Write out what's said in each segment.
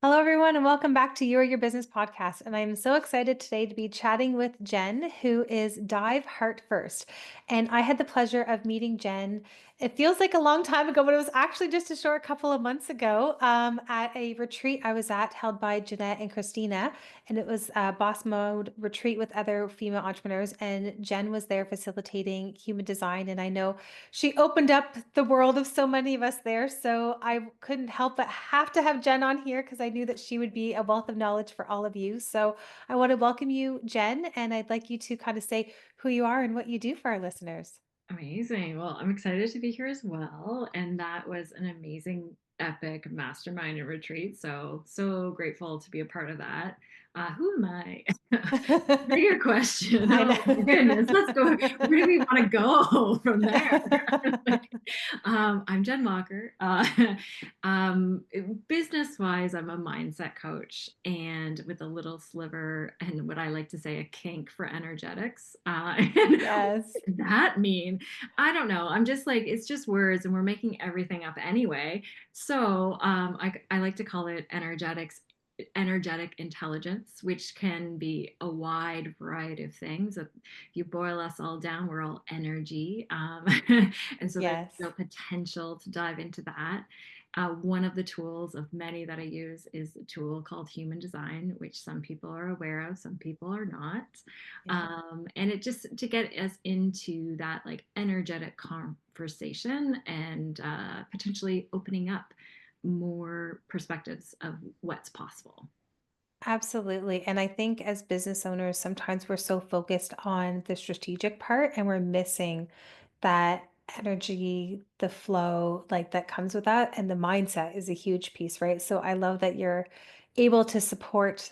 Hello, everyone, and welcome back to You Are Your Business podcast. And I'm so excited today to be chatting with Jenn, who is Dive Heart First. And I had the pleasure of meeting Jenn. It feels like a long time ago, but it was actually just a short couple of months ago at a retreat I was at held by Jeanette and Christina. And it was a boss mode retreat with other female entrepreneurs. And Jenn was there facilitating human design. And I know she opened up the world of so many of us there. So I couldn't help but have to have Jenn on here because I knew that she would be a wealth of knowledge for all of you. So I want to welcome you, Jenn, and I'd like you to kind of say who you are and what you do for our listeners. Amazing. Well, I'm excited to be here as well. And that was an amazing, epic mastermind and retreat. So grateful to be a part of that. Who am I? Bigger question. I Oh my goodness. Let's go. Where do we know. want to go from there? I'm Jenn Walker. Business-wise, I'm a mindset coach and with a little sliver and what I like to say, a kink for energetics. And what Yes. does that mean? I don't know. I'm just like, it's just words and we're making everything up anyway. So I like to call it energetic intelligence, which can be a wide variety of things. If you boil us all down, we're all energy. And so there's Yes. real potential to dive into that. One of the tools of many that I use is a tool called human design, which some people are aware of, some people are not. Yeah. And it just to get us into that like energetic conversation and potentially opening up more perspectives of what's possible. Absolutely. And I think as business owners, sometimes we're so focused on the strategic part and we're missing that energy, the flow, like that comes with that. And the mindset is a huge piece, right? So I love that you're able to support,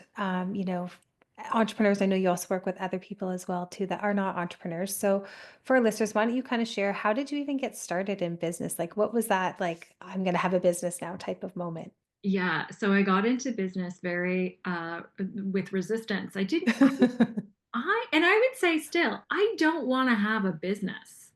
entrepreneurs. I know you also work with other people as well, too, that are not entrepreneurs. So for our listeners, why don't you kind of share how did you even get started in business? Like, what was that like, I'm going to have a business now type of moment? Yeah, so I got into business very with resistance. And I would say still, I don't want to have a business.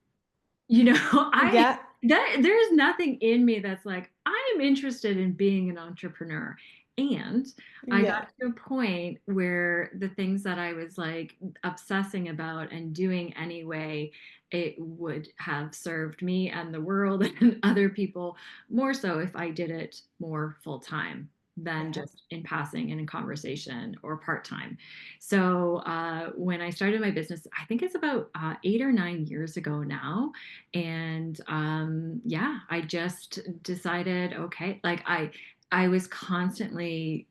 You know, I Yeah. that there's nothing in me that's like, I am interested in being an entrepreneur. And I got Yeah. to a point where the things that I was like obsessing about and doing anyway, it would have served me and the world and other people more so if I did it more full time than Yeah. just in passing and in conversation or part time. So when I started my business, I think it's about 8 or 9 years ago now. And yeah, I just decided, okay, I was constantly,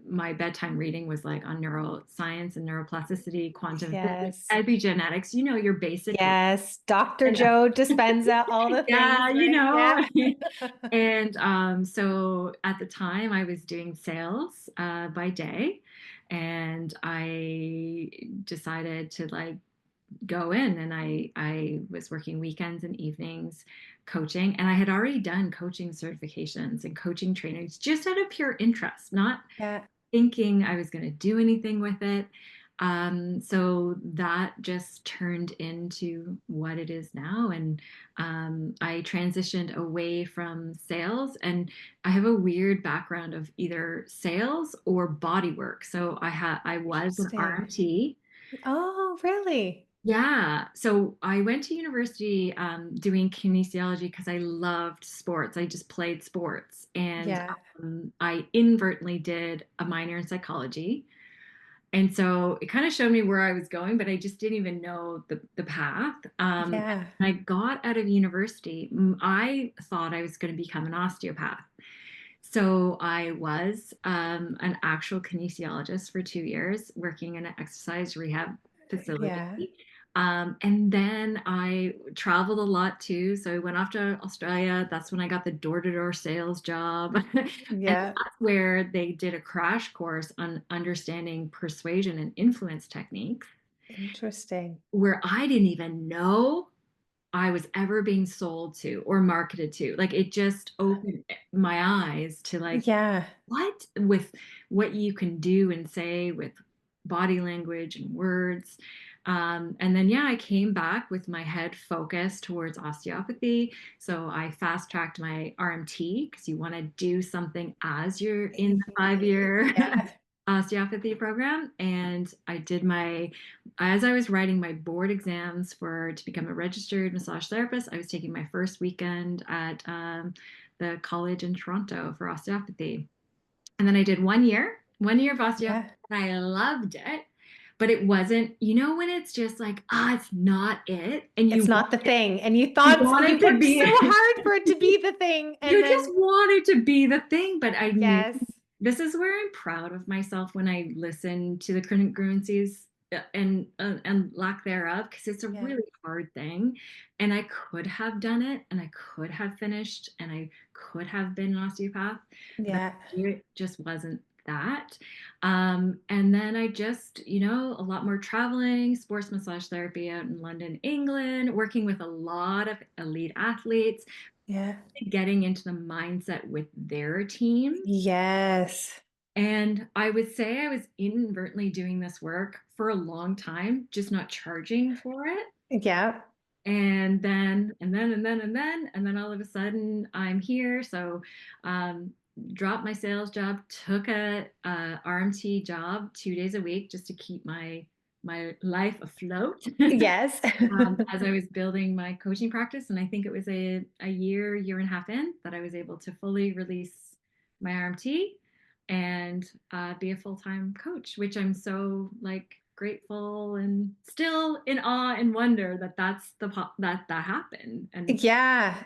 my bedtime reading was like on neuroscience and neuroplasticity, quantum physics, Yes. epigenetics, your basic. Yes. Dr. And Joe Dispenza, all the yeah, things, right? Yeah. and so at the time I was doing sales by day, and I decided to like go in, and I was working weekends and evenings coaching, and I had already done coaching certifications and coaching trainings just out of pure interest, not Yeah. thinking I was going to do anything with it. So that just turned into what it is now. And I transitioned away from sales, and I have a weird background of either sales or body work. So I was an Interesting. RMT. Oh, really? Yeah. So I went to university doing kinesiology because I loved sports. I just played sports. And Yeah. I inadvertently did a minor in psychology. And so it kind of showed me where I was going, but I just didn't even know the path. Yeah. And I got out of university. I thought I was going to become an osteopath. So I was an actual kinesiologist for 2 years, working in an exercise rehab facility. Yeah. And then I traveled a lot too. So I went off to Australia. That's when I got the door-to-door sales job. And Yeah. that's where they did a crash course on understanding persuasion and influence techniques, Interesting. where I didn't even know I was ever being sold to or marketed to. Like it just opened my eyes to like Yeah. what with what you can do and say with body language and words. And then, yeah, I came back with my head focused towards osteopathy. So I fast tracked my RMT because you want to do something as you're in the 5 year Yeah. osteopathy program. And as I was writing my board exams to become a registered massage therapist, I was taking my first weekend at the college in Toronto for osteopathy. And then I did 1 year of osteopathy, Yeah. and I loved it. But it wasn't, when it's just like, it's not it. And It's not the thing. And you want you it to worked be, so hard for it to be the thing. And you just then, want it to be the thing. But I knew yes. this is where I'm proud of myself when I listen to the congruencies and lack thereof, because it's a Yeah. really hard thing. And I could have done it, and I could have finished, and I could have been an osteopath, but Yeah. it just wasn't that. And then I just, a lot more traveling, sports massage therapy out in London, England, working with a lot of elite athletes, Yeah. getting into the mindset with their teams. Yes. And I would say I was inadvertently doing this work for a long time, just not charging for it. Yeah. And then all of a sudden I'm here. So, um, dropped my sales job, took a RMT job 2 days a week just to keep my life afloat. Yes. As I was building my coaching practice. And I think it was a year and a half in that I was able to fully release my RMT and be a full-time coach, which I'm so like grateful and still in awe and wonder that that happened. And Yeah.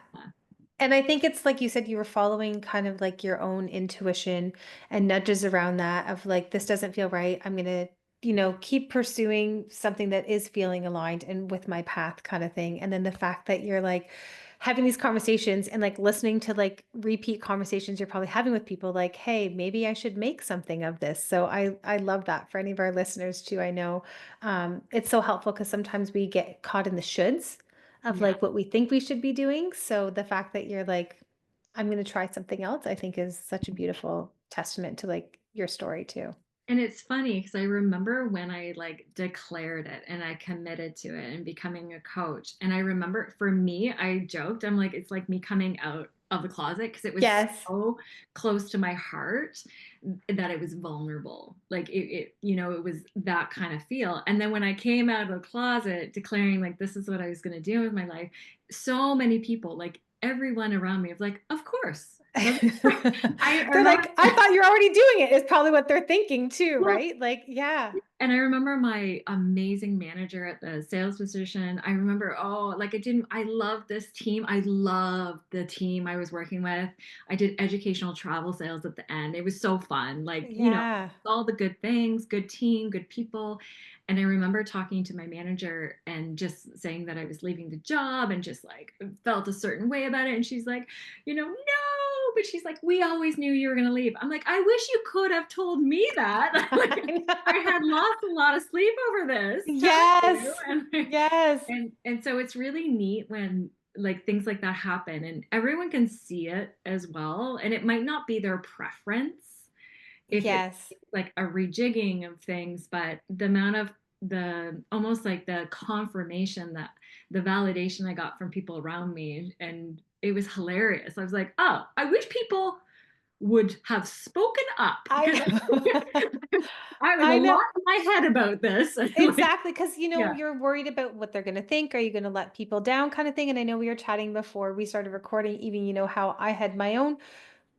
And I think it's like you said, you were following kind of like your own intuition and nudges around that of like, this doesn't feel right. I'm going to, keep pursuing something that is feeling aligned and with my path kind of thing. And then the fact that you're like having these conversations and like listening to like repeat conversations you're probably having with people like, hey, maybe I should make something of this. So I love that for any of our listeners too. I know it's so helpful because sometimes we get caught in the shoulds of yeah. like what we think we should be doing. So the fact that you're like, I'm going to try something else, I think is such a beautiful testament to like your story too. And it's funny because I remember when I like declared it and I committed to it and becoming a coach. And I remember for me, I joked, I'm like, it's like me coming out of the closet because it was Yes. so close to my heart that it was vulnerable. Like it was that kind of feel. And then when I came out of the closet declaring like this is what I was going to do with my life, so many people, like everyone around me, was like, of course. I They're remember. like, I thought you're already doing it, is probably what they're thinking too, Well, right? Like, yeah. and I remember my amazing manager at the sales position. I remember, I love this team. I loved the team I was working with. I did educational travel sales at the end. It was so fun. Like, Yeah. all the good things, good team, good people. And I remember talking to my manager and just saying that I was leaving the job and just like felt a certain way about it. And she's like, no, but she's like, we always knew you were going to leave. I'm like, I wish you could have told me that. Like, I I had know. lost a lot of sleep over this, telling you. Yes. And Yes. and so it's really neat when like things like that happen and everyone can see it as well. And it might not be their preference if it's Yes. like a rejigging of things, but the amount of the almost like the confirmation that the validation I got from people around me, and it was hilarious. I was like, oh, I wish people would have spoken up I because know. I was a I know. lot in my head about this. Like, Exactly, because yeah, you're worried about what they're going to think. Are you going to let people down, kind of thing? And I know we were chatting before we started recording, even how I had my own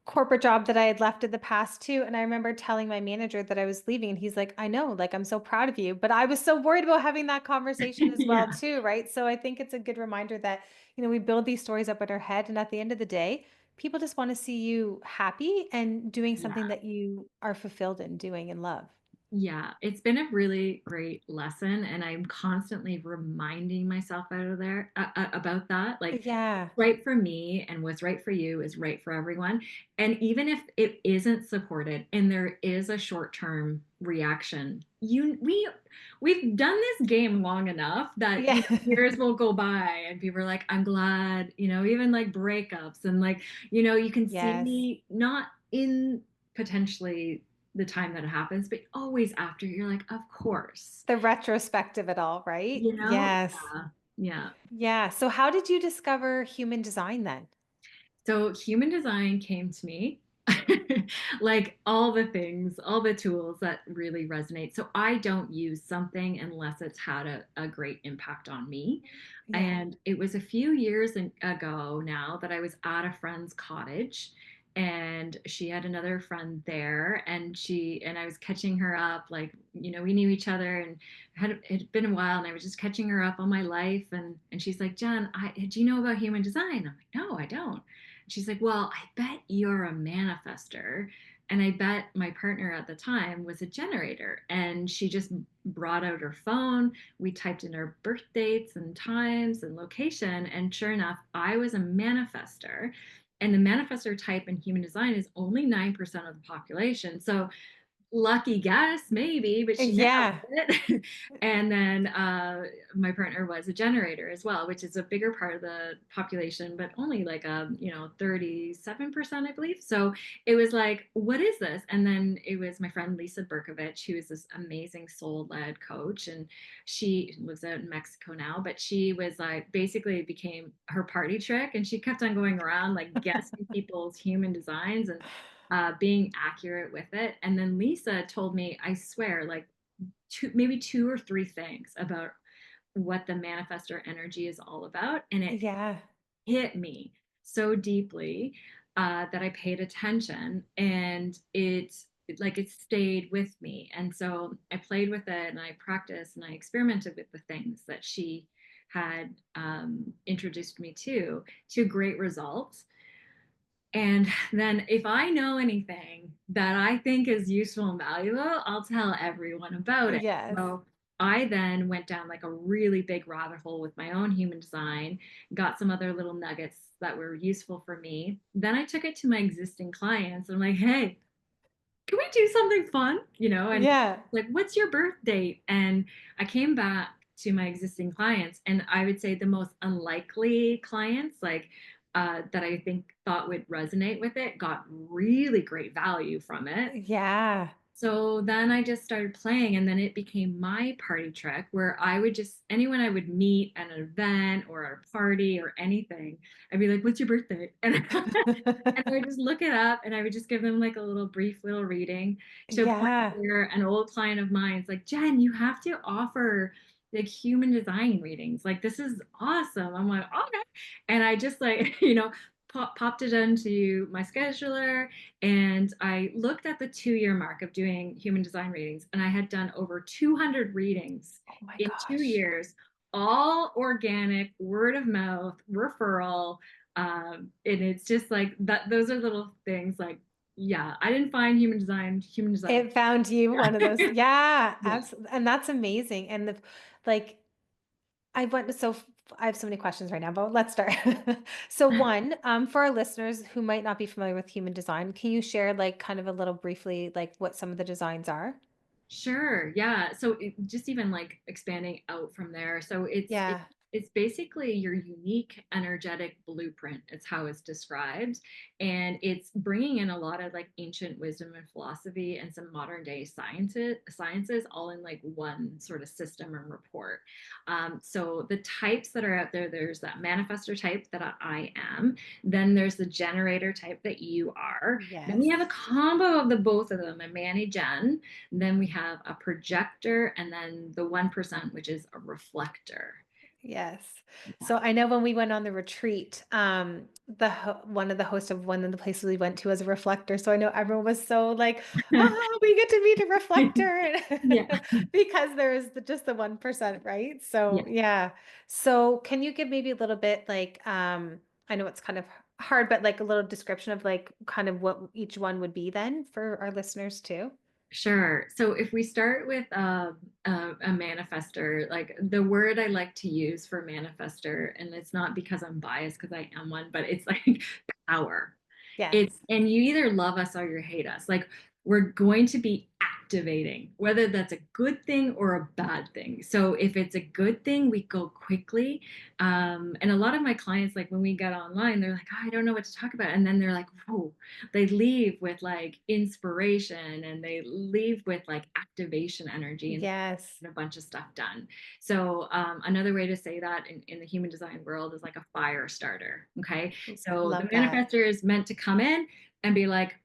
corporate job that I had left in the past too. And I remember telling my manager that I was leaving, and he's like, I know, like, I'm so proud of you. But I was so worried about having that conversation as well, yeah, too, right? So I think it's a good reminder that, we build these stories up in our head. And at the end of the day, people just want to see you happy and doing something yeah. that you are fulfilled in doing and love. Yeah, it's been a really great lesson, and I'm constantly reminding myself out of there about that. Like, Yeah. right for me and what's right for you is right for everyone. And even if it isn't supported and there is a short-term reaction, we've done this game long enough that Yeah. years will go by and people are like, I'm glad, even like breakups and like, you can Yes. see not in potentially the time that it happens, but always after you're like, of course, The retrospective it all, right? you know? Yes. Yeah. Yeah. Yeah. So how did you discover human design then? So human design came to me like all the things, all the tools that really resonate. So I don't use something unless it's had a great impact on me. Yeah. And it was a few years ago now that I was at a friend's cottage and she had another friend there and I was catching her up like, we knew each other and it had been a while and I was just catching her up on my life and she's like, Jen, do you know about human design? I'm like, no, I don't. She's like, well, I bet you're a manifester. And I bet my partner at the time was a generator. And she just brought out her phone. We typed in our birth dates and times and location. And sure enough, I was a manifester. And the manifester type in human design is only 9% of the population. So lucky guess, maybe, but she nailed Yeah. it. And then my partner was a generator as well, which is a bigger part of the population, but only like 37%, I believe. So it was like, what is this? And then it was my friend Lisa Berkovich, who is this amazing soul-led coach, and she lives out in Mexico now. But she was like basically it became her party trick, and she kept on going around like guessing people's human designs and being accurate with it. And then Lisa told me, I swear, like maybe two or three things about what the manifestor energy is all about. And it Yeah. hit me so deeply that I paid attention and it stayed with me. And so I played with it and I practiced and I experimented with the things that she had introduced me to great results. And then if I know anything that I think is useful and valuable, I'll tell everyone about it. Yes. So I then went down like a really big rabbit hole with my own human design, got some other little nuggets that were useful for me. Then I took it to my existing clients. I'm like, hey, can we do something fun? And Yeah. like, what's your birth date? And I came back to my existing clients, and I would say the most unlikely clients, like that I think thought would resonate with it, got really great value from it. Yeah. So then I just started playing, and then it became my party trick where I would just, anyone I would meet at an event or at a party or anything, I'd be like, what's your birthday? And, and I would just look it up and I would just give them like a little brief little reading to a point Yeah. where an old client of mine is like, Jen, you have to offer like human design readings. Like, this is awesome. I'm like, okay. And I just like, popped it into my scheduler and I looked at the 2 year mark of doing human design readings, and I had done over 200 readings Oh my in two gosh. years, all organic, word of mouth, referral. And it's just like that, those are little things like, yeah, I didn't find human design. It found you one of those. Yeah. Yeah, Yeah. absolutely. And that's amazing. And like, I went so I have so many questions right now, but let's start. So one, for our listeners who might not be familiar with human design, can you share like kind of a little briefly like what some of the designs are? Sure. Yeah. So just even like expanding out from there. So Yeah. it's basically your unique energetic blueprint. It's how it's described, and it's bringing in a lot of like ancient wisdom and philosophy and some modern day sciences all in like one sort of system and report. So the types that are out there, there's that manifestor type that I am. Then there's the generator type that you are. Then we Yes. have a combo of the both of them, a Manny Jen. Then we have a projector, and then the 1%, which is a reflector. Yes. Yeah. So I know when we went on the retreat, one of the hosts of one of the places we went to was a reflector. So I know everyone was so like, "Oh, we get to meet a Yeah. reflector," because there's just the 1%, right? Yeah. So yeah. So can you give maybe a little bit like, I know it's kind of hard, but like a little description of like kind of what each one would be then for our listeners too? Sure. So if we start with a manifester, like the word I like to use for manifester, and it's not because I'm biased because I am one, but it's like power. Yes. And you either love us or you hate us. Like we're going to be activating, whether that's a good thing or a bad thing. So if it's a good thing, we go quickly. And a lot of my clients, like when we get online, they're like, oh, I don't know what to talk about. And then they're like, whoa, they leave with like inspiration and they leave with like activation energy and Yes. a bunch of stuff done. So another way to say that in the human design world is like a fire starter. Okay. So the Love that. manifester is meant to come in and be like,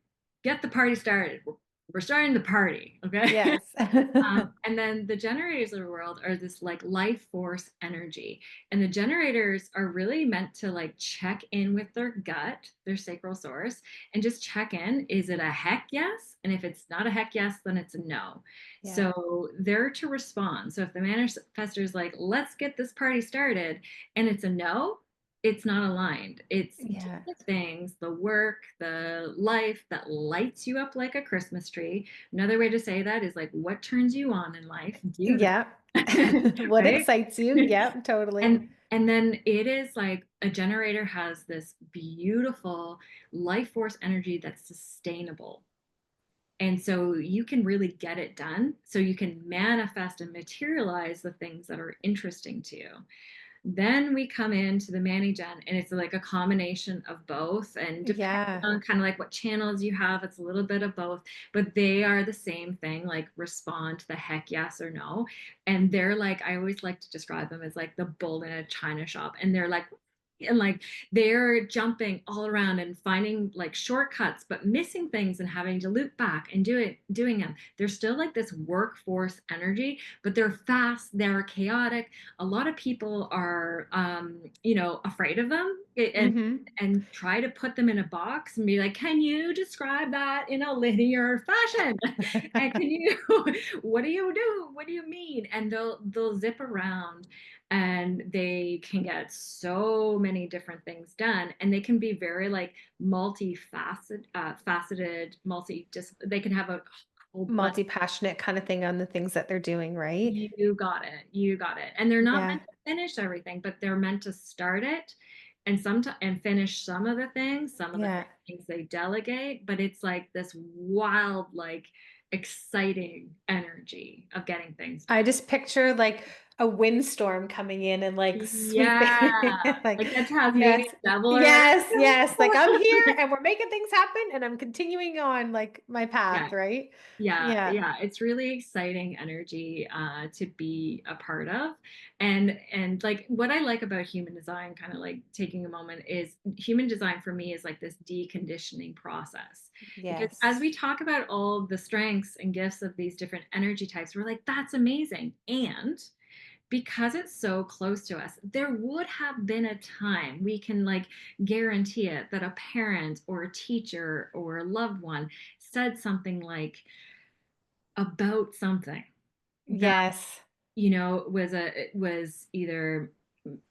get the party started. We're starting the party. Okay. Yes. And then the generators of the world are this like life force energy. And the generators are really meant to like check in with their gut, their sacral source, and just check in. Is it a heck yes? And if it's not a heck yes, then it's a no. Yeah. So they're to respond. So if the manifestor is like, let's get this party started, and it's a no, it's not aligned. It's do Yeah. the things, the work, the life that lights you up like a Christmas tree. Another way to say that is like what turns you on in life, do Yeah. that. What Right? excites you? Yep, totally. And then it is like a generator has this beautiful life force energy that's sustainable. And so you can really get it done. So you can manifest and materialize the things that are interesting to you. Then we come into the Manny Gen, and it's like a combination of both. And depending Yeah. on kind of like what channels you have, it's a little bit of both, but they are the same thing, like respond to the heck yes or no. And they're like, I always like to describe them as like the bull in a china shop. And they're like, and like they're jumping all around and finding like shortcuts but missing things and having to loop back and doing them. They're still like this workforce energy, but they're fast, they're chaotic. A lot of people are afraid of them Hmm. and try to put them in a box and be like, can you describe that in a linear fashion? And can you what do you do, what do you mean? And they'll zip around and they can get so many different things done, and they can be very like faceted, they can have a whole bunch. Multi-passionate kind of thing on the things that they're doing, right? You got it. You got it. And they're not Yeah. meant to finish everything, but they're meant to start it and finish some of the things. Some of the Yeah. things they delegate, but it's like this wild, like exciting energy of getting things I done. just picture like a windstorm coming in and like Yeah. sweeping like Like the Tasmanian yes. devil or Yes, yes. Like I'm here whatever. and we're making things happen and I'm continuing on like my Yeah. path, right? Yeah, Yeah. yeah, it's really exciting energy to be a part of. And like what I like about human design, kind of like taking a moment, is human design for me is like this deconditioning process. Because as Yes. we talk about all the strengths and gifts of these different energy types, we're like, that's amazing. And because it's so close to us, there would have been a time, we can like guarantee it, that a parent or a teacher or a loved one said something like about something that Yes. was either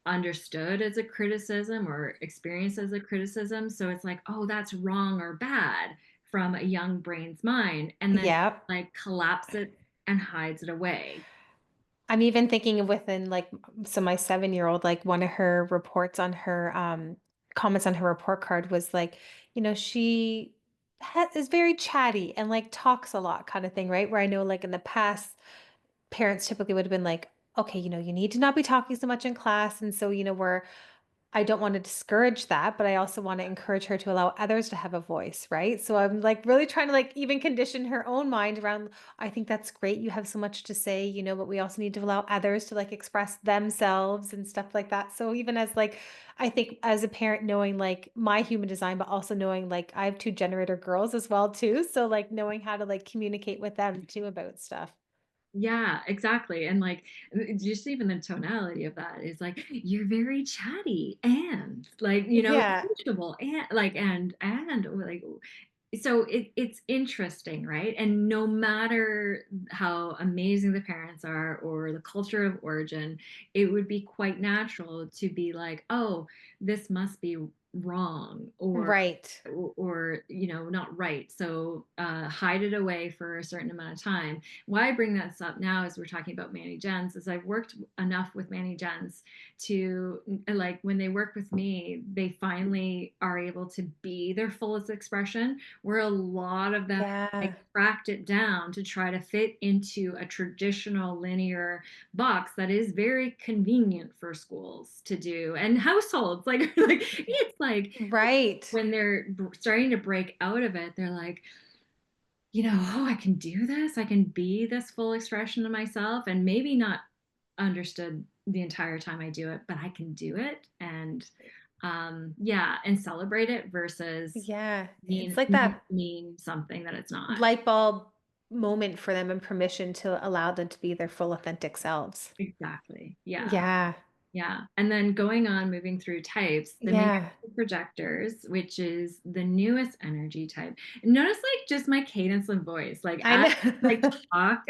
understood as a criticism or experienced as a criticism. So it's like, oh, that's wrong or bad from a young brain's mind, and then Yep. like collapse it and hides it away. I'm even thinking of within like so my 7-year-old, like one of her reports on her comments on her report card was like, she is very chatty and like talks a lot kind of thing, right? Where I know like in the past parents typically would have been like, okay, you need to not be talking so much in class. And so, we're I don't want to discourage that, but I also want to encourage her to allow others to have a voice, right? So I'm like really trying to like even condition her own mind around, I think that's great. You have so much to say, but we also need to allow others to like express themselves and stuff like that. So even as like, I think as a parent, knowing like my human design, but also knowing like I have two generator girls as well too. So like knowing how to like communicate with them too about stuff. Yeah, exactly. And like just even the tonality of that is like you're very chatty and like, Yeah. sociable and like and like so it's interesting, right? And no matter how amazing the parents are or the culture of origin, it would be quite natural to be like, oh, this must be wrong Right. or not right, so hide it away for a certain amount of time. Why I bring this up now is we're talking about Manny Gens, is I've worked enough with Manny Gens to, like, when they work with me, they finally are able to be their fullest expression, where a lot of them Yeah. like cracked it down to try to fit into a traditional linear box that is very convenient for schools to do and households. Like it's like Right. when they're starting to break out of it, they're like, oh, I can do this. I can be this full expression of myself, and maybe not understood the entire time I do it, but I can do it. And yeah, and celebrate it versus Yeah. It's mean like that mean something that it's not. light bulb moment for them and permission to allow them to be their full authentic selves. Exactly. Yeah. Yeah. Yeah. And then going on, moving through types, the main Yeah. projectors, which is the newest energy type. And notice like just my cadence of voice, like I as I know. talk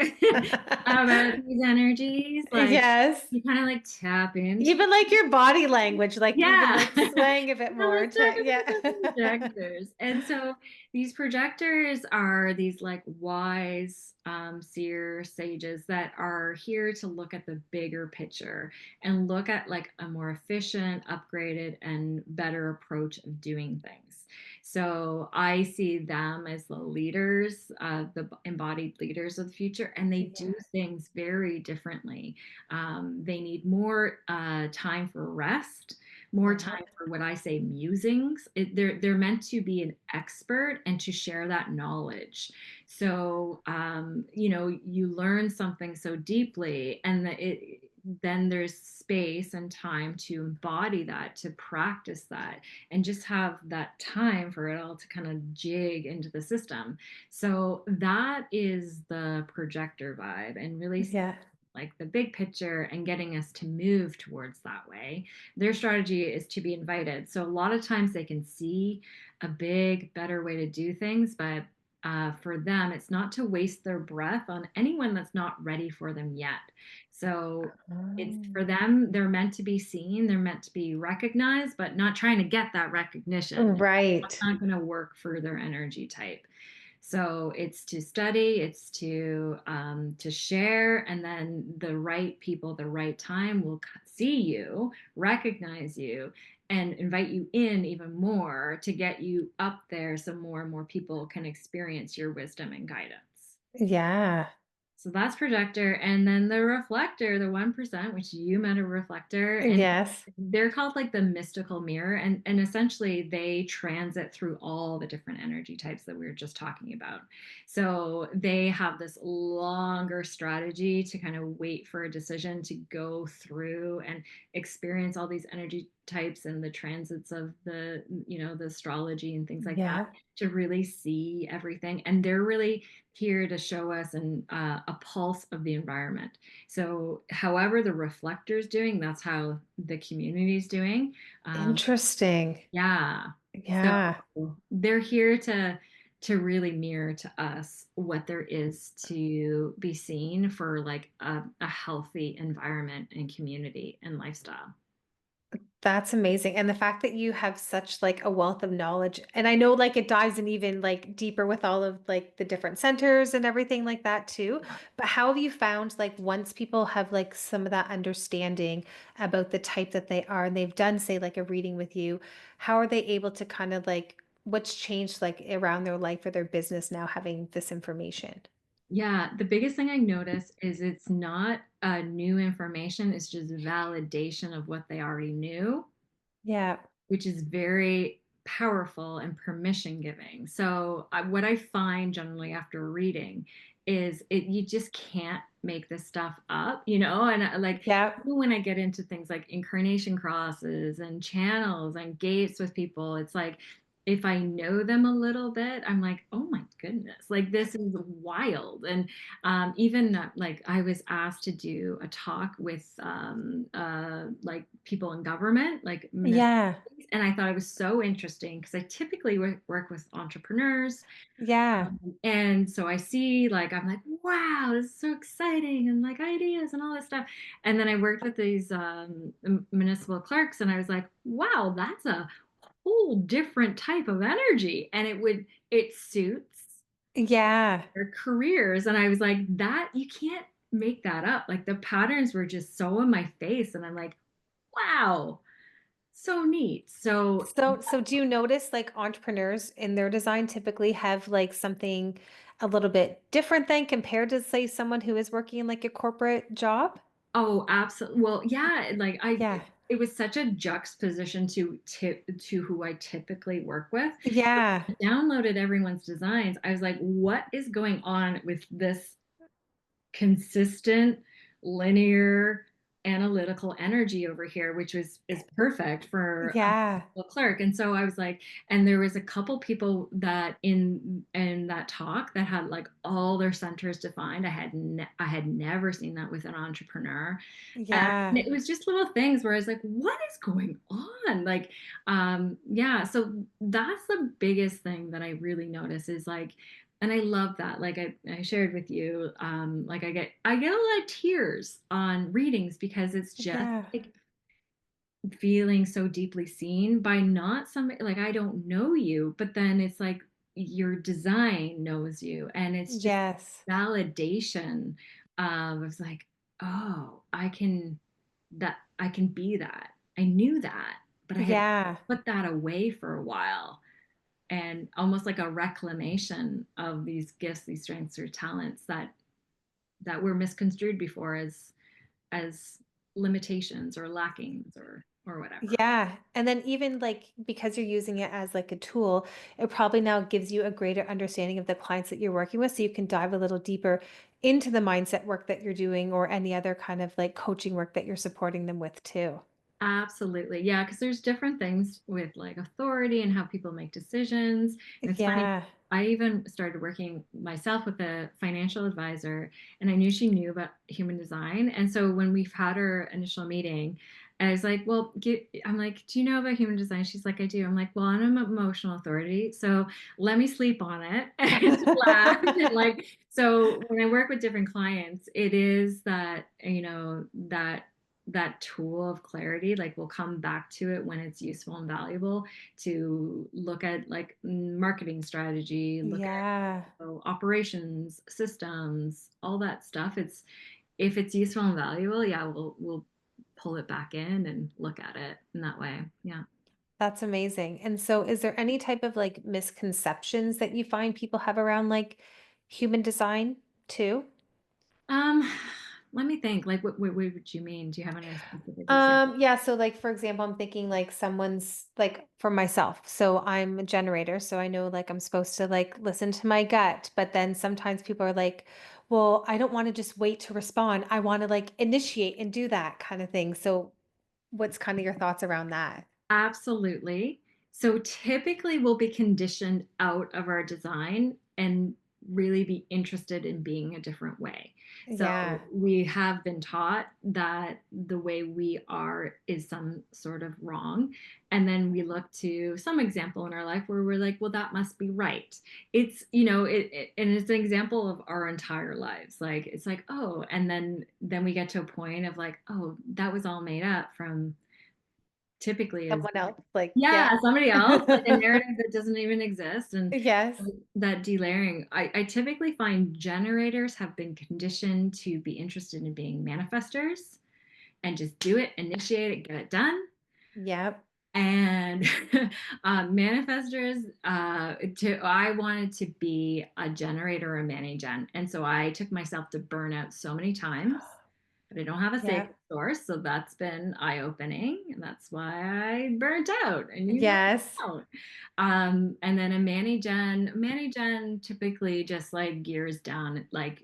about these energies, like Yes. you kind of like tap into. Even like your body language, like even Yeah. like swaying a bit Now more let's talk to, about the yeah. projectors. And so these projectors are these like wise seer sages that are here to look at the bigger picture and look at like a more efficient, upgraded, and better approach of doing things. So I see them as the leaders, the embodied leaders of the future, and they do Yeah. things very differently. They need more time for rest, more Yeah. time for what I say musings. They're meant to be an expert and to share that knowledge. So you learn something so deeply, and then there's space and time to embody that, to practice that, and just have that time for it all to kind of jig into the system. So that is the projector vibe, and really Yeah. like the big picture and getting us to move towards that way. Their strategy is to be invited. So a lot of times they can see a big, better way to do things, but for them, it's not to waste their breath on anyone that's not ready for them yet. So it's Oh. for them, they're meant to be seen, they're meant to be recognized, but not trying to get that recognition. That's Right. not going to work for their energy type. So it's to study, it's to share, and then the right people, the right time will see you, recognize you, and invite you in even more to get you up there, so more and more people can experience your wisdom and guidance. Yeah. So that's projector. And then the reflector, the 1%, which you met a reflector, and Yes. they're called like the mystical mirror. And essentially they transit through all the different energy types that we were just talking about. So they have this longer strategy to kind of wait for a decision to go through and experience all these energy types and the transits of the astrology and things like that, Yeah. to really see everything. And they're really here to show us a pulse of the environment. So, however the reflector's doing, that's how the community's doing. Um, Interesting. yeah. So Yeah. they're here to really mirror to us what there is to be seen for like a healthy environment and community and lifestyle. That's amazing. And the fact that you have such like a wealth of knowledge, and I know like it dives in even like deeper with all of like the different centers and everything like that too. But how have you found like once people have like some of that understanding about the type that they are and they've done say like a reading with you, how are they able to kind of like what's changed like around their life or their business now having this information? Yeah, the biggest thing I notice is it's not new information, it's just validation of what they already knew, Yeah. which is very powerful and permission giving. So, what I find generally after reading is you just can't make this stuff up, And like Yeah. even when I get into things like incarnation crosses and channels and gates with people, it's like if I know them a little bit, I'm like, oh my goodness, like this is wild. And even like I was asked to do a talk with like people in government, like Yeah. and I thought it was so interesting because I typically work with entrepreneurs. Yeah. And so I see, like, I'm like, wow, this is so exciting, and like ideas and all this stuff. And then I worked with these municipal clerks, and I was like, wow, that's a whole different type of energy, and it suits Yeah. their careers. And I was like, that you can't make that up. Like the patterns were just so in my face, and I'm like, wow, so neat. So So do you notice like entrepreneurs in their design typically have like something a little bit different than compared to say someone who is working in like a corporate job? oh, absolutely. Well, yeah, like Yeah. it was such a juxtaposition to who I typically work with. Yeah. I downloaded everyone's designs. I was like, what is going on with this consistent, linear, analytical energy over here, which is perfect for Yeah. a clerk. And so I was like, and there was a couple people that in that talk that had like all their centers defined. I had never seen that with an entrepreneur. And Yeah. it was just little things where I was like, what is going on? Like, yeah, so that's the biggest thing that I really notice is like, and I love that. Like I shared with you, like I get a lot of tears on readings because it's just Yeah. like feeling so deeply seen by not somebody like I don't know you, but then it's like your design knows you, and it's just Yes. validation of like, oh, I can be that. I knew that, but I had Yeah. put that away for a while, and almost like a reclamation of these gifts, these strengths or talents that were misconstrued before as limitations or lackings or whatever. Yeah. And then even like because you're using it as like a tool, it probably now gives you a greater understanding of the clients that you're working with. So you can dive a little deeper into the mindset work that you're doing or any other kind of like coaching work that you're supporting them with too. Absolutely. Yeah, because there's different things with like authority and how people make decisions. And it's funny, Yeah. I even started working myself with a financial advisor, and I knew she knew about human design. And so when we've had our initial meeting, I was like, well, I'm like, do you know about human design? She's like, I do. I'm like, well, I'm an emotional authority. So let me sleep on it. And she laughed. And like, so when I work with different clients, it is that, that tool of clarity, like we'll come back to it when it's useful and valuable to look at like marketing strategy, look at Yeah. operations, systems, all that stuff. It's if it's useful and valuable, yeah, we'll pull it back in and look at it in that way. Yeah. That's amazing. And so is there any type of like misconceptions that you find people have around like human design too? Um, let me think. Like, what would you mean? Do you have any specific example? Yeah, so like for example, I'm thinking like someone's like for myself. So I'm a generator, so I know like I'm supposed to like listen to my gut, but then sometimes people are like, well, I don't want to just wait to respond. I want to like initiate and do that kind of thing. So what's kind of your thoughts around that? Absolutely. So typically we'll be conditioned out of our design and really be interested in being a different way. So Yeah. we have been taught that the way we are is some sort of wrong. And then we look to some example in our life where we're like, well, that must be right. It's, and it's an example of our entire lives. Like, it's like, oh, and then we get to a point of like, oh, that was all made up from typically is Someone else, like, yeah, yeah. somebody else, like a narrative that doesn't even exist. And Yes. that delayering, I typically find generators have been conditioned to be interested in being manifestors and just do it, initiate it, get it done. Yep. And manifestors, I wanted to be a generator or a mani gen. And so I took myself to burnout so many times, but I don't have a sacred Yep. source. So that's been eye opening. And that's why I burnt out and you burnt Yes. out. And then Mani Gen typically just like gears down, like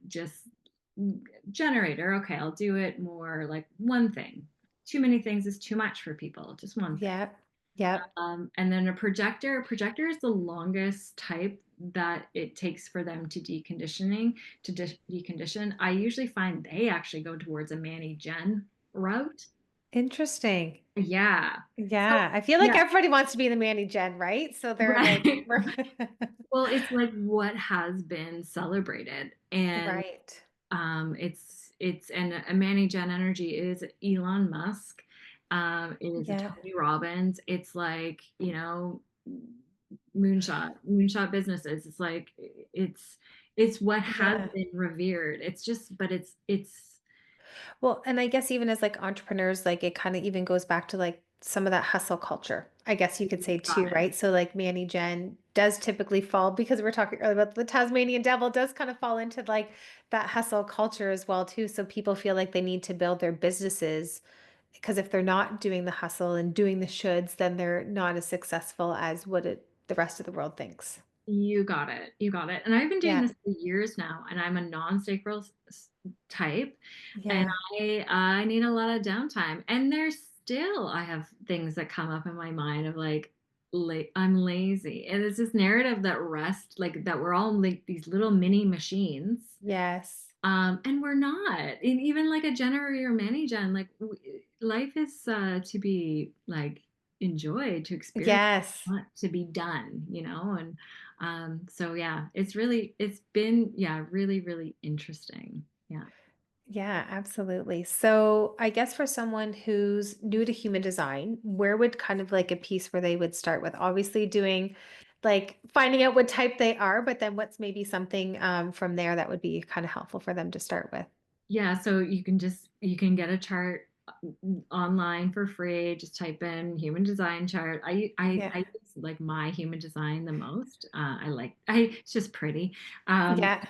just generator. Okay, I'll do it more like one thing. Too many things is too much for people, just one thing. Yep. Yep. And then projector is the longest type that it takes for them to decondition. I usually find they actually go towards a Manny Gen route. Interesting. Yeah. So Yeah. I feel like yeah, everybody wants to be the Manny Gen, right? So they're like, right. Well, it's like what has been celebrated. And right. it's and a Manny Gen energy is Elon Musk. It is a Yeah. Tony Robbins. It's like, moonshot businesses. It's like it's what has Yeah. been revered. It's just, but it's Well, and I guess even as like entrepreneurs, like it kind of even goes back to like some of that hustle culture, I guess you could say got too, it. right? So like Manny Jen does typically fall because we're talking earlier about the Tasmanian devil does kind of fall into like that hustle culture as well too. So people feel like they need to build their businesses because if they're not doing the hustle and doing the shoulds, then they're not as successful as the rest of the world thinks. You got it. You got it. And I've been doing Yeah. this for years now, and I'm a non-sacral type, and Yeah. I need a lot of downtime. And there's still I have things that come up in my mind of like I'm lazy. And it's this narrative that rest, like that we're all like these little mini machines. Yes. And we're not. And even like a Jenner or Manny Jen, like life is to be like enjoyed, to experience, Yes. not to be done, And so yeah, it's been yeah, really, really interesting. Yeah. Yeah, absolutely. So, I guess for someone who's new to human design, where would kind of like a piece where they would start with obviously doing like finding out what type they are, but then what's maybe something from there that would be kind of helpful for them to start with? Yeah, so you can get a chart online for free. Just type in human design chart. I Yeah. use like my human design the most. I it's just pretty. Um, Yeah.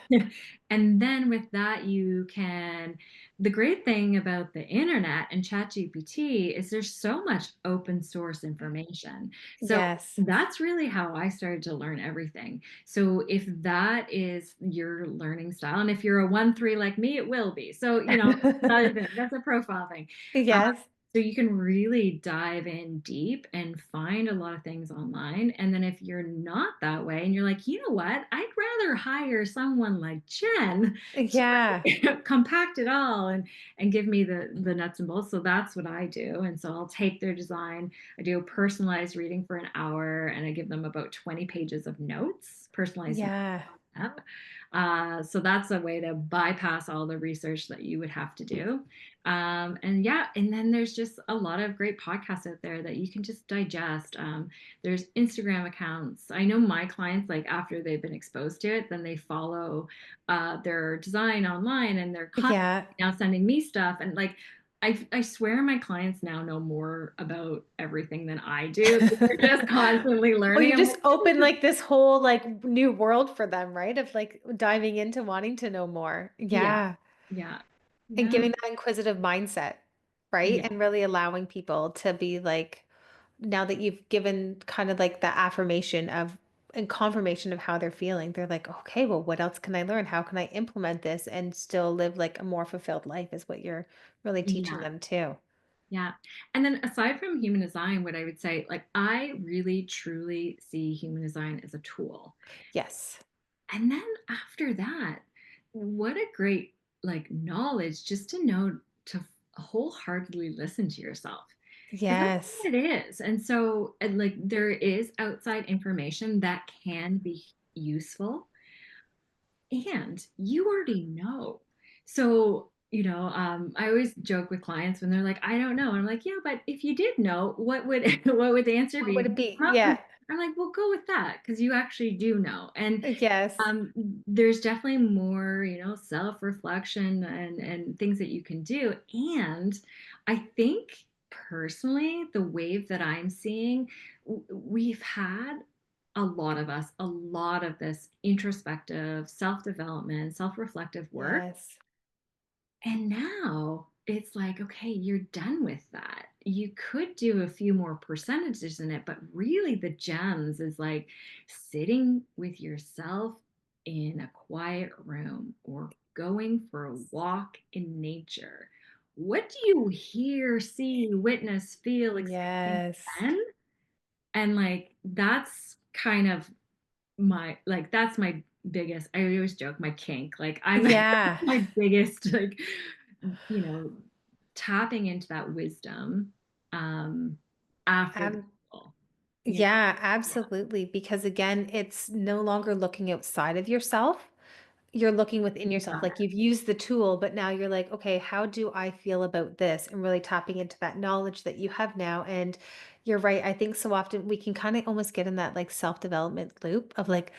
and then with that you can the great thing about the internet and ChatGPT is there's so much open source information. So Yes. that's really how I started to learn everything. So if that is your learning style, and if you're a 1-3 like me, it will be. So, another thing, that's a profile thing. Uh, Yes. so you can really dive in deep and find a lot of things online. And then if you're not that way and you're like, you know what, I'd rather hire someone like Jen Yeah. to compact it all and give me the nuts and bolts. So that's what I do. And so I'll take their design. I do a personalized reading for an hour and I give them about 20 pages of notes, personalized notes Yeah. on them. So that's a way to bypass all the research that you would have to do. And yeah, and then there's just a lot of great podcasts out there that you can just digest. There's Instagram accounts. I know my clients, like after they've been exposed to it, then they follow their design online and they're constantly Yeah. now sending me stuff. And like, I swear my clients now know more about everything than I do. They're just constantly Well, learning. you I'm just like, open like this whole like new world for them, right? Of like diving into wanting to know more. yeah, Yeah. yeah, And yeah, giving that inquisitive mindset, right? yeah. And really allowing people to be like, now that you've given kind of like the affirmation of and confirmation of how they're feeling, they're like, okay, well, what else can I learn? How can I implement this and still live like a more fulfilled life is what you're really teaching Yeah. them too. Yeah. And then aside from human design, what I would say, like, I really truly see human design as a tool. Yes. And then after that, what a great, like, knowledge just to know to wholeheartedly listen to yourself. Because that's Yes. what it is. And so, and like, there is outside information that can be useful and you already know. So, I always joke with clients when they're like, I don't know. And I'm like, yeah, but if you did know, what would what would the answer What would be? it be? Huh? Yeah. I'm like, well, go with that because you actually do know. And Yes. um, there's definitely more, self-reflection and things that you can do. And I think personally, the wave that I'm seeing, we've had a lot of this introspective self-development, self-reflective work. Yes. And now it's like, okay, you're done with that. You could do a few more percentages in it, but really the gems is like sitting with yourself in a quiet room or going for a walk in nature. What do you hear, see, witness, feel, experience Yes. then? And like that's kind of that's my biggest, I always joke, my kink. Like I'm Yeah. my biggest like you know tapping into that wisdom um after the Um, call. Yeah. yeah, absolutely. Because again, it's no longer looking outside of yourself. you're looking within You yourself. got Like it. you've used the tool, but now you're like, okay, how do I feel about this? And really tapping into that knowledge that you have now. And you're right. I think so often we can kind of almost get in that like self-development loop of like,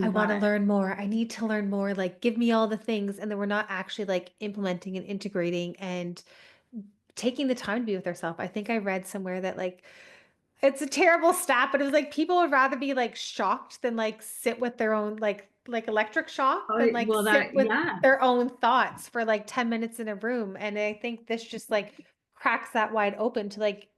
I You want got to it. learn more. I need to learn more. Like, give me all the things. And then we're not actually like implementing and integrating and taking the time to be with ourselves. I think I read somewhere that like it's a terrible stat, but it was like people would rather be like shocked than like sit with their own like electric shock Oh, than like well, sit that, with yeah. their own thoughts for like 10 minutes in a room. And I think this just like cracks that wide open to like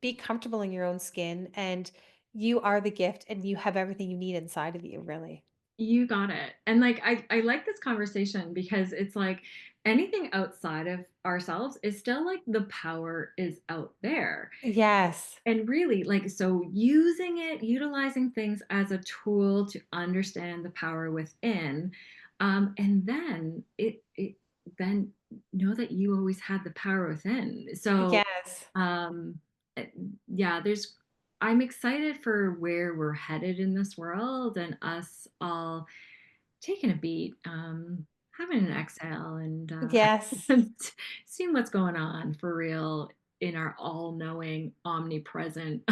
be comfortable in your own skin and you are the gift and you have everything you need inside of you, really. You got it. And like I like this conversation because it's like anything outside of ourselves is still like the power is out there. Yes. And really, like, so using it, utilizing things as a tool to understand the power within, and then it then know that you always had the power within. So, Yes. um, eh, yeah, I'm excited for where we're headed in this world and us all taking a beat, having an exhale, and Yes. seeing what's going on for real in our all-knowing, omnipresent,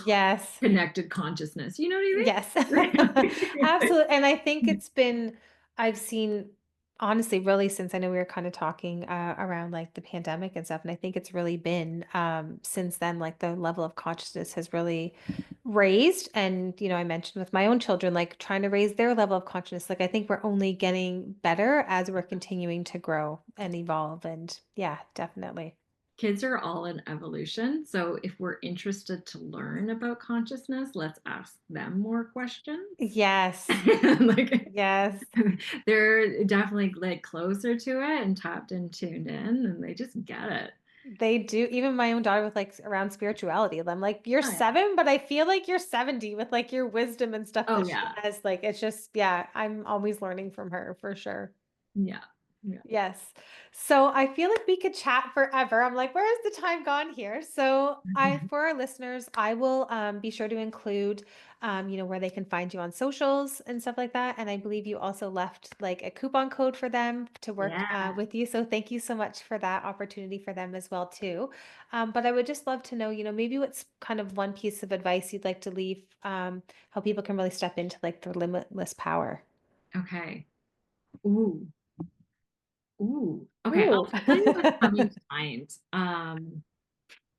Yes. connected consciousness. You know Yes. what I mean? Absolutely. And I think it's been, I've seen honestly, really since I know we were kind of talking around like the pandemic and stuff. And I think it's really been since then, like the level of consciousness has really raised. And, I mentioned with my own children, like trying to raise their level of consciousness. Like I think we're only getting better as we're continuing to grow and evolve. And yeah, definitely. Kids are all in evolution. So if we're interested to learn about consciousness, let's ask them more questions. Yes. Like Yes. they're definitely like closer to it and tapped and tuned in, and they just get it. They do. Even my own daughter with like around spirituality. I'm like, you're Oh, yeah. 7, but I feel like you're 70 with like your wisdom and stuff Oh, that she yeah. has. Like, it's just, yeah, I'm always learning from her for sure. Yeah. Yeah. Yes. So I feel like we could chat forever. I'm like, where is the time gone here? So for our listeners, I will be sure to include, where they can find you on socials and stuff like that. And I believe you also left like a coupon code for them to work Yeah. with you. So thank you so much for that opportunity for them as well too. But I would just love to know, maybe what's kind of one piece of advice you'd like to leave, how people can really step into like their limitless power. Okay. Ooh. Ooh. Okay. I'll Ooh. tell you what's coming to mind. And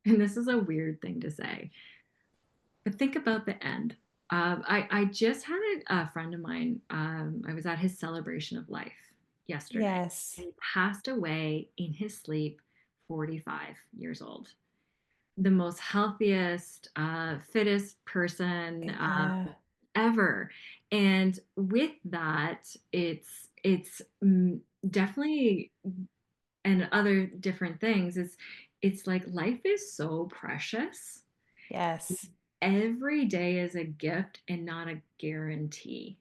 this is a weird thing to say, but think about the end. I just had a friend of mine. I was at his celebration of life yesterday, Yes. and he passed away in his sleep, 45 years old. The most healthiest, fittest person Yeah. ever. And with that, it's definitely, and other different things. It's like life is so precious. Yes. Every day is a gift and not a guarantee.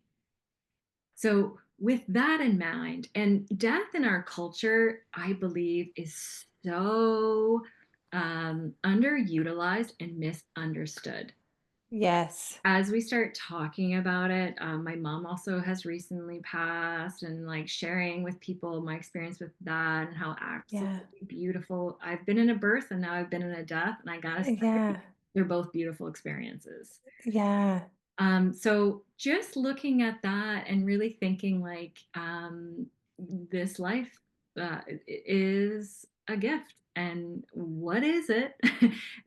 So, with that in mind, and death in our culture, I believe, is so underutilized and misunderstood. Yes. As we start talking about it, my mom also has recently passed, and like sharing with people my experience with that and how Yeah. absolutely beautiful. I've been in a birth and now I've been in a death, and I gotta say, Yeah. they're both beautiful experiences. Yeah. So just looking at that and really thinking like this life is a gift. And what is it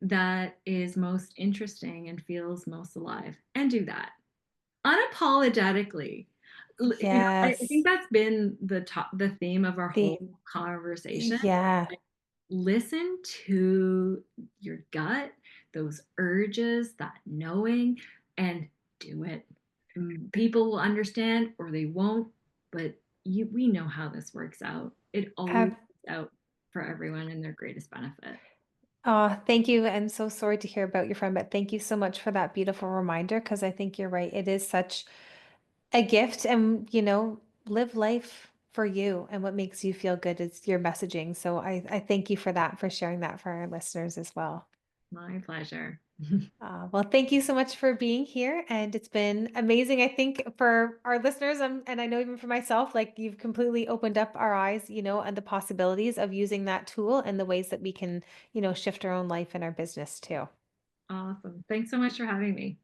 that is most interesting and feels most alive? And do that unapologetically. I Yes. think that's been the theme of our whole Theme. conversation. Yeah. Listen to your gut, those urges, that knowing, and do it. People will understand or they won't, but we know how this works out. It always Ab works out for everyone in their greatest benefit. Oh, thank you. I'm so sorry to hear about your friend, but thank you so much for that beautiful reminder because I think you're right. It is such a gift and, live life for you and what makes you feel good is your messaging. So I thank you for that, for sharing that for our listeners as well. My pleasure. Well, thank you so much for being here. And it's been amazing, I think, for our listeners. And I know even for myself, like you've completely opened up our eyes, and the possibilities of using that tool and the ways that we can, shift our own life and our business too. Awesome. Thanks so much for having me.